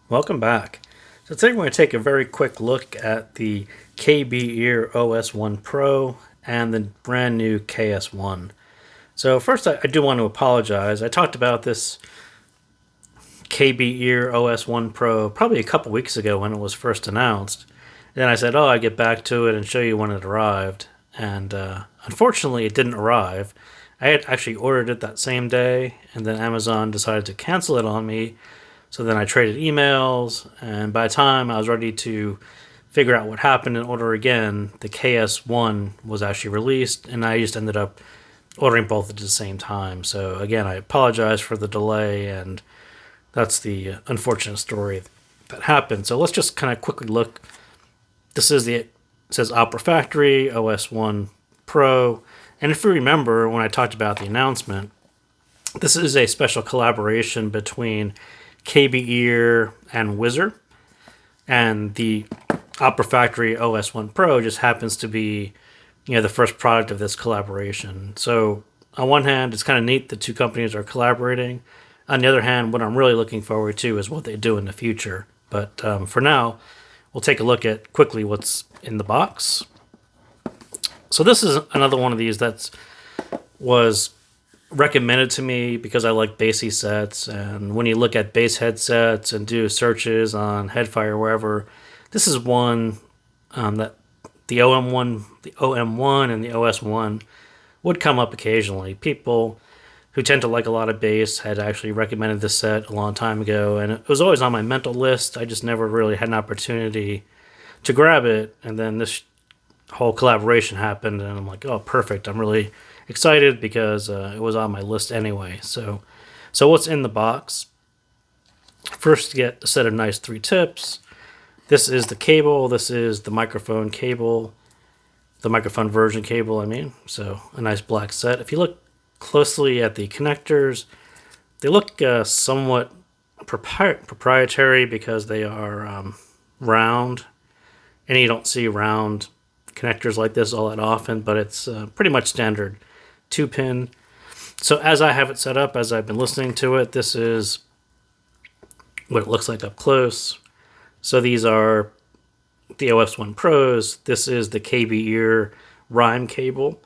Welcome back. So today we're going to take a very quick look at the KBEAR OS1 Pro and the brand new KS1. So first I do want to apologize. I talked about this KBEAR OS1 Pro probably a couple weeks ago when it was first announced. And then I said, I'd get back to it and show you when it arrived. And unfortunately it didn't arrive. I had actually ordered it that same day, and then Amazon decided to cancel it on me. So then I traded emails, and by the time I was ready to figure out what happened and order again, the KS1 was actually released, and I just ended up ordering both at the same time. So again, I apologize for the delay, and that's the unfortunate story that happened. So let's just kind of quickly look. This is it says Opera Factory OS1 Pro, and if you remember when I talked about the announcement, this is a special collaboration between KBEAR and Wizard, and the Opera Factory OS1 Pro just happens to be, the first product of this collaboration. So on one hand, it's kind of neat the two companies are collaborating. On the other hand, what I'm really looking forward to is what they do in the future. But for now, we'll take a look at quickly what's in the box. So this is another one of these that was recommended to me because I like bassy sets, and when you look at bass headsets and do searches on Headfire wherever, this is one that the OM1 and the OS1 would come up occasionally. People who tend to like a lot of bass had actually recommended this set a long time ago, and it was always on my mental list. I just never really had an opportunity to grab it, and then this whole collaboration happened, and I'm like, oh, perfect. I'm really excited because it was on my list anyway. So what's in the box? First, you get a set of nice 3 tips. This is the cable. This is the microphone cable, the microphone version cable, I mean. So a nice black set. If you look closely at the connectors, they look somewhat proprietary because they are round, and you don't see round connectors like this all that often, but it's pretty much standard 2-pin. So as I have it set up, as I've been listening to it, this is what it looks like up close. So these are the OS1 Pros. This is the KBEAR Rhyme cable.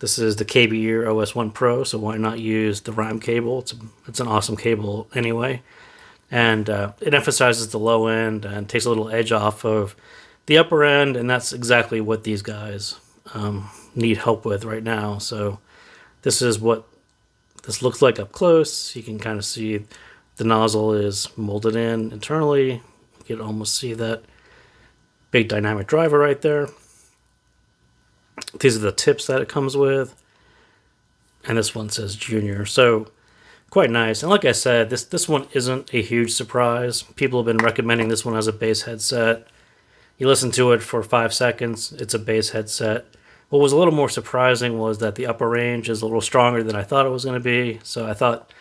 This is the KBEAR OS1 Pro, so why not use the Rhyme cable? It's an awesome cable anyway. And it emphasizes the low end and takes a little edge off of the upper end, and that's exactly what these guys need help with right now. So this is what this looks like up close. You can kind of see the nozzle is molded in internally. You can almost see that big dynamic driver right there. These are the tips that it comes with. And this one says Junior. So quite nice. And like I said, this one isn't a huge surprise. People have been recommending this one as a bass headset. You listen to it for 5 seconds, it's a bass headset. What was a little more surprising was that the upper range is a little stronger than I thought it was going to be. So I thought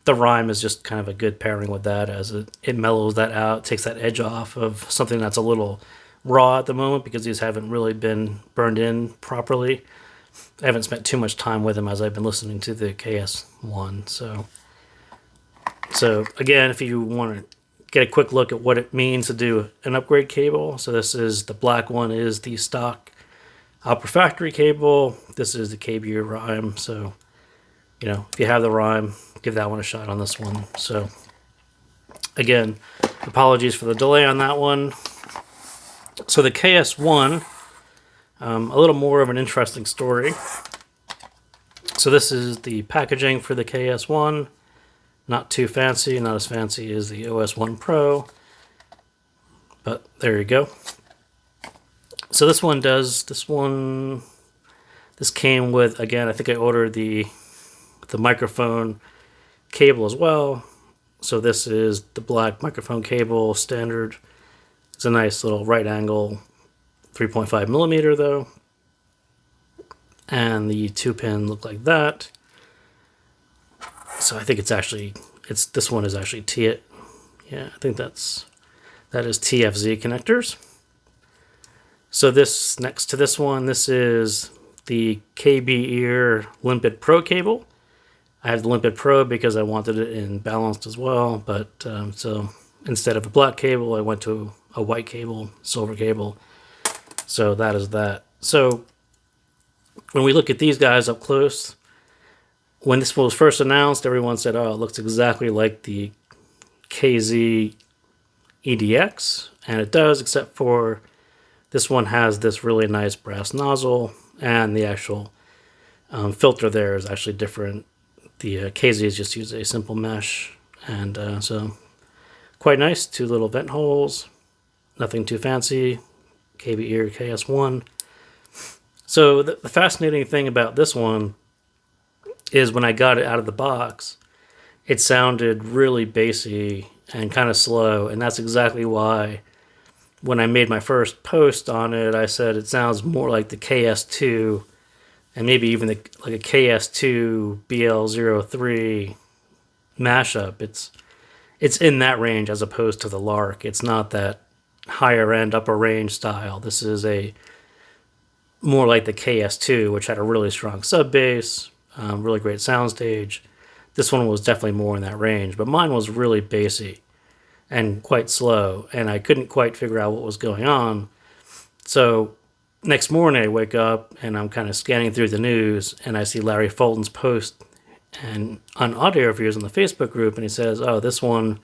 the Rhyme is just kind of a good pairing with that, as it mellows that out, takes that edge off of something that's a little raw at the moment because these haven't really been burned in properly. I haven't spent too much time with them as I've been listening to the KS1. So again, if you want to get a quick look at what it means to do an upgrade cable. So this is the black one is the stock Opera Factory cable. This is the KBEAR Rhyme. So, if you have the Rhyme, give that one a shot on this one. So again, apologies for the delay on that one. So the KS1, a little more of an interesting story. So this is the packaging for the KS1. Not too fancy, not as fancy as the OS1 Pro, but there you go. So this came with, again, I think I ordered the microphone cable as well. So this is the black microphone cable, standard. It's a nice little right angle, 3.5 millimeter though. And the 2-pin look like that. So I think this one is actually I think that is TFZ connectors. So this next to this one, this is the KBEAR Limpid Pro cable. I have the Limpid Pro because I wanted it in balanced as well, but so instead of a black cable, I went to a white cable, silver cable. So that is that. So when we look at these guys up close, when this was first announced, everyone said, oh, it looks exactly like the KZ EDX, and it does, except for this one has this really nice brass nozzle, and the actual filter there is actually different. The KZs just use a simple mesh, and so quite nice. 2 little vent holes, nothing too fancy. KBEAR KS1. So the fascinating thing about this one is when I got it out of the box, it sounded really bassy and kind of slow, and that's exactly why when I made my first post on it, I said it sounds more like the KS2 and maybe even like a KS2 BL03 mashup. It's in that range as opposed to the Lark. It's not that higher end upper range style. This is a more like the KS2, which had a really strong sub bass, really great soundstage. This one was definitely more in that range, but mine was really bassy and quite slow, and I couldn't quite figure out what was going on. So next morning I wake up and I'm kind of scanning through the news, and I see Larry Fulton's post and on audio reviews on the Facebook group, and he says, oh, this one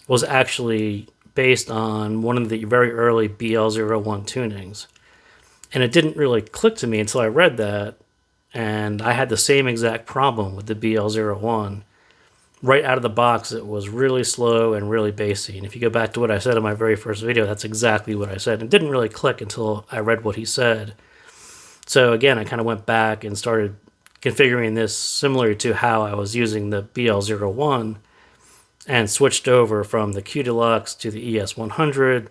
was actually based on one of the very early BL01 tunings. And it didn't really click to me until I read that, and I had the same exact problem with the BL01. Right out of the box, it was really slow and really bassy. And if you go back to what I said in my very first video, that's exactly what I said. It didn't really click until I read what he said. So again, I kind of went back and started configuring this similar to how I was using the BL01 and switched over from the Q Deluxe to the ES100.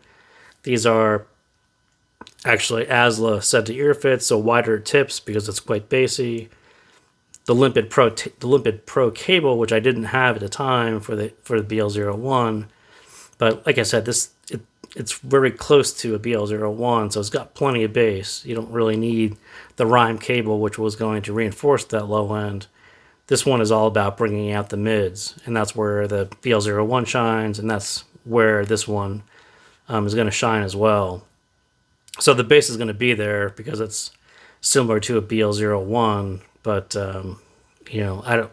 These are actually ASLA said to ear fits, so wider tips because it's quite bassy. The Limpid Pro cable, which I didn't have at the time for the BL01, but like I said, it's very close to a BL01, so it's got plenty of bass. You don't really need the Rhyme cable, which was going to reinforce that low end. This one is all about bringing out the mids, and that's where the BL01 shines, and that's where this one is going to shine as well. So the bass is going to be there because it's similar to a BL01, but you know,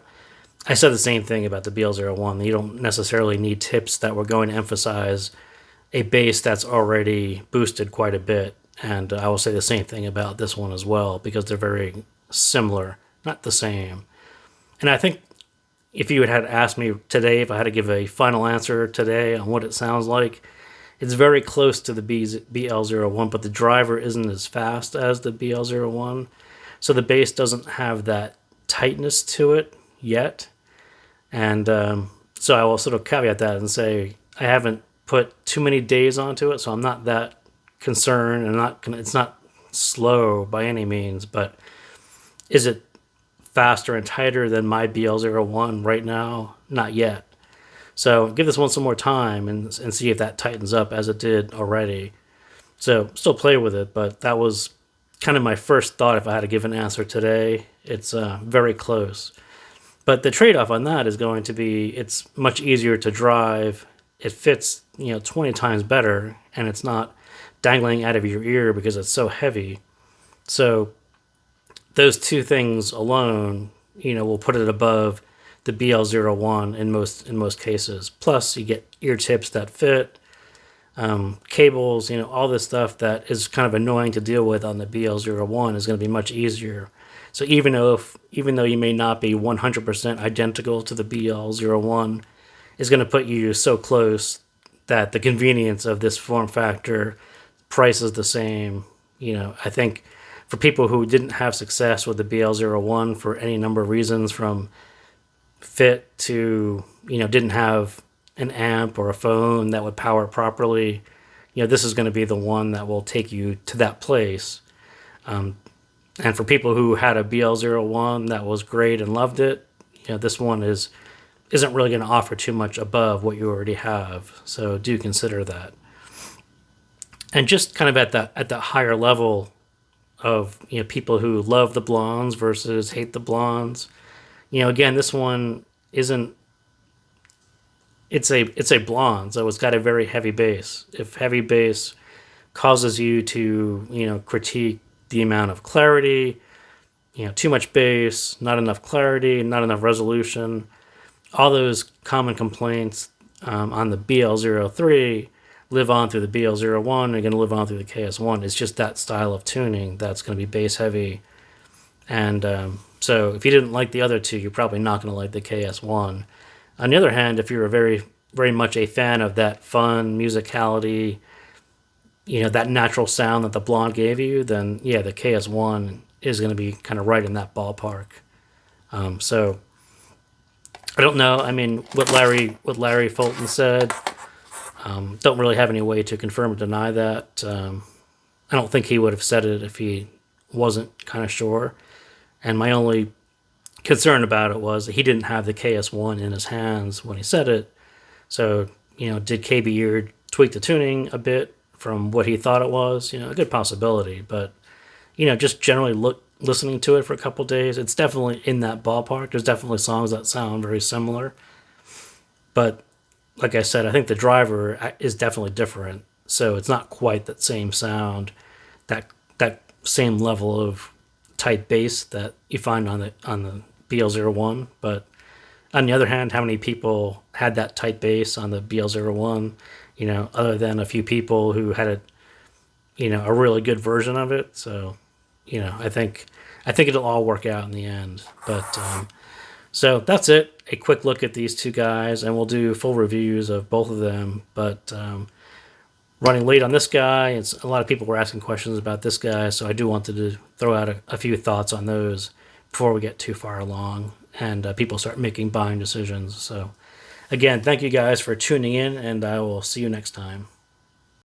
I said the same thing about the BL01. You don't necessarily need tips that were going to emphasize a bass that's already boosted quite a bit, and I will say the same thing about this one as well because they're very similar, not the same. And I think if you had asked me today, if I had to give a final answer today on what it sounds like, it's very close to the BL01, but the driver isn't as fast as the BL01. So the bass doesn't have that tightness to it yet. And so I will sort of caveat that and say I haven't put too many days onto it, so I'm not that concerned, and it's not slow by any means, but is it faster and tighter than my BL01 right now? Not yet. So give this one some more time and see if that tightens up as it did already. So still play with it, but that was kind of my first thought if I had to give an answer today. It's very close. But the trade-off on that is going to be it's much easier to drive. It fits 20 times better, and it's not dangling out of your ear because it's so heavy. So those two things alone, will put it above the BL01 in most cases. Plus, you get ear tips that fit, cables, all this stuff that is kind of annoying to deal with on the BL01 is going to be much easier. So even though you may not be 100% identical to the BL01, it's going to put you so close that the convenience of this form factor, price is the same. I think for people who didn't have success with the BL01 for any number of reasons, from fit to didn't have an amp or a phone that would power properly, this is going to be the one that will take you to that place. And for people who had a BL01 that was great and loved it, this one isn't really going to offer too much above what you already have. So do consider that. And just kind of at that higher level of people who love the blondes versus hate the blondes. Again, this one isn't it's a blonde, so it's got a very heavy bass. If heavy bass causes you to, critique the amount of clarity, too much bass, not enough clarity, not enough resolution, all those common complaints on the BL03 live on through the BL01, and going to live on through the KS1. It's just that style of tuning that's going to be bass heavy. And so if you didn't like the other two, you're probably not going to like the KS1. On the other hand, if you're a very much a fan of that fun musicality, that natural sound that the blonde gave you, then yeah, the KS1 is going to be kind of right in that ballpark. So I don't know. I mean, what Larry Fulton said, don't really have any way to confirm or deny that. I don't think he would have said it if he wasn't kind of sure. And my only concern about it was that he didn't have the KS1 in his hands when he said it. So, did KBEAR tweak the tuning a bit from what he thought it was? A good possibility. But, just generally listening to it for a couple days, it's definitely in that ballpark. There's definitely songs that sound very similar. But, like I said, I think the driver is definitely different. So it's not quite that same sound, that same level of tight bass that you find on the BL01. But on the other hand, how many people had that tight bass on the BL01? Other than a few people who had a really good version of it. So, I think it'll all work out in the end. But so that's it. A quick look at these two guys, and we'll do full reviews of both of them. But running late on this guy, a lot of people were asking questions about this guy, so I do want to throw out a few thoughts on those before we get too far along and people start making buying decisions. So again, thank you guys for tuning in, and I will see you next time.